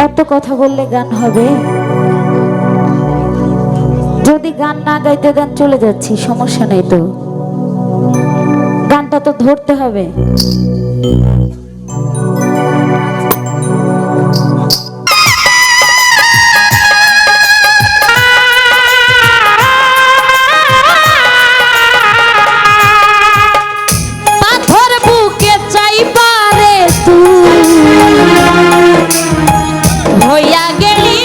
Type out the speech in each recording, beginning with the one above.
এত কথা বললে গান হবে? যদি গান না গাইতে দেন চলে যাচ্ছি, সমস্যা নেই তো, গানটা তো ধরতে হবে। পাথর বুকে চাই পারে তুই হইয়া গেলি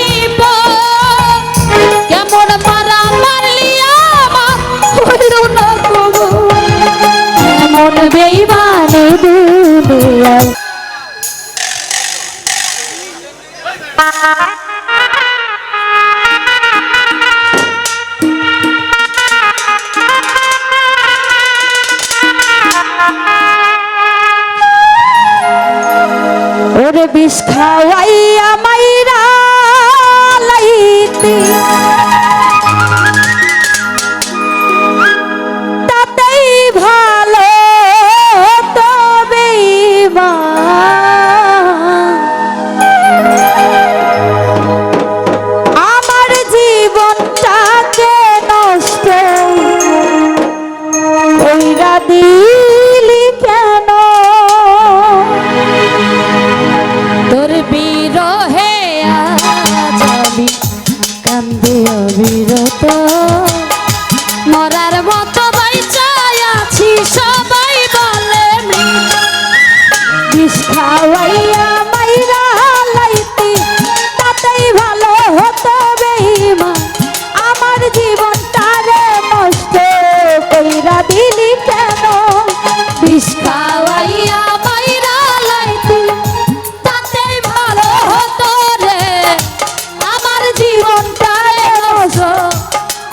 কেমন মারা মারলি আমার হইল না গো এমন বেঈমানে দুনিয়ায়। ওরে বিষ খাওয়াইয়া মাইরা লাইতি তাতেই ভালো তবে আমার জীবনটাকে নষ্ট কইরা দিলি কেন তোর বিরহে যাবি কান্দে অবিরত মরার মতো বাইচাই আছি সবাই বলে বিষ খাওয়াইয়া মাইরা লাইতি তাতেই ভালো হতো বেঈমান আমার জীবনটারে নষ্ট কইরা দিলি কেন বিষ খাওয়াইয়া মাইরা লাইতি তাতেই ভালো হতো রে আমার জীবনটারে নষ্ট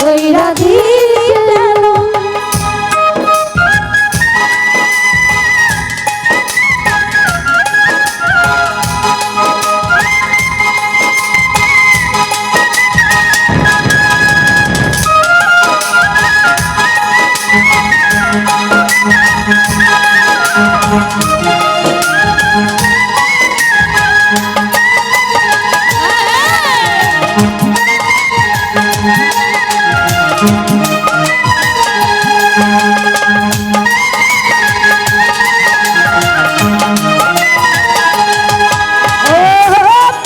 কইরা দিলি কেন।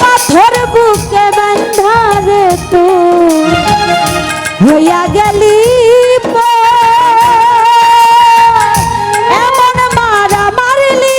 পাথর বুকে বাঁধারে তো হইয়া গেলি এমন মারা মারলি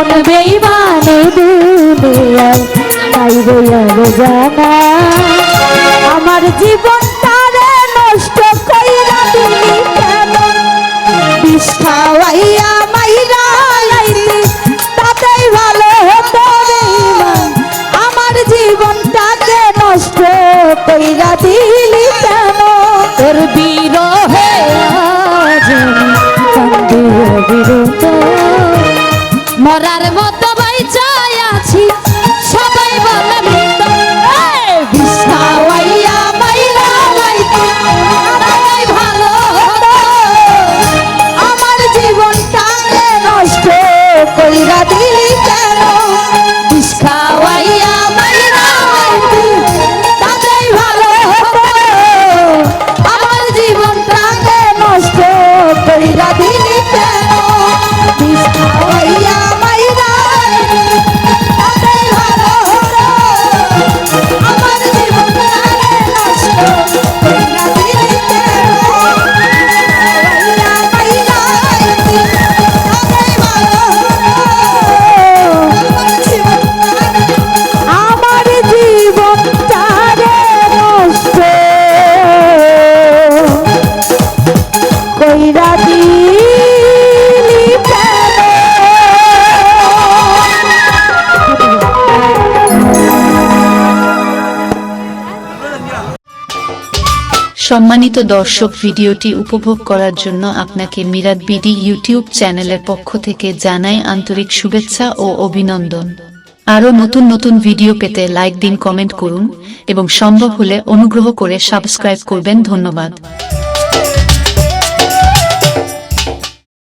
এমন বেইমানে দুনিয়ায় নাই বলে জানা আমার জীবনটারে নষ্ট কইরা দিলি কেন বিষ খাওয়াইয়া মাইরা লাইলি তাতেই ভালো হতো বেঈমান আমার জীবনটাকে নষ্ট কইরা দিলি কেন তোর বিরহে আজ কান্দি বিরত মরার মতো বাইচাই আছি সবাই বলে মৃত বিষ খাওয়াইয়া মাইরা লাইলি তাতেই ভালো হতো আমার জীবনটাকে নষ্ট কইরা দিলি কেন বিষ খাওয়াইয়া মাইরা লাইলি তাতেই ভালো হতো আমার জীবনটাকে নষ্ট কইরা দিলি কেন বিষ খাওয়াইয়া মাইরা লাইলি তাতেই ভালো হতো আমার জীবনটাকে নষ্ট কইরা দিলি কেন আমার জীবনটারে নষ্ট কইরা দিলি কেন সম্মানিত দর্শক, ভিডিওটি উপভোগ করার জন্য আপনাকে মিরাত বিডি ইউটিউব চ্যানেলের পক্ষ থেকে জানাই আন্তরিক শুভেচ্ছা ও অভিনন্দন। আরও নতুন নতুন ভিডিও পেতে লাইক দিন, কমেন্ট করুন এবং সম্ভব হলে অনুগ্রহ করে সাবস্ক্রাইব করবেন। ধন্যবাদ।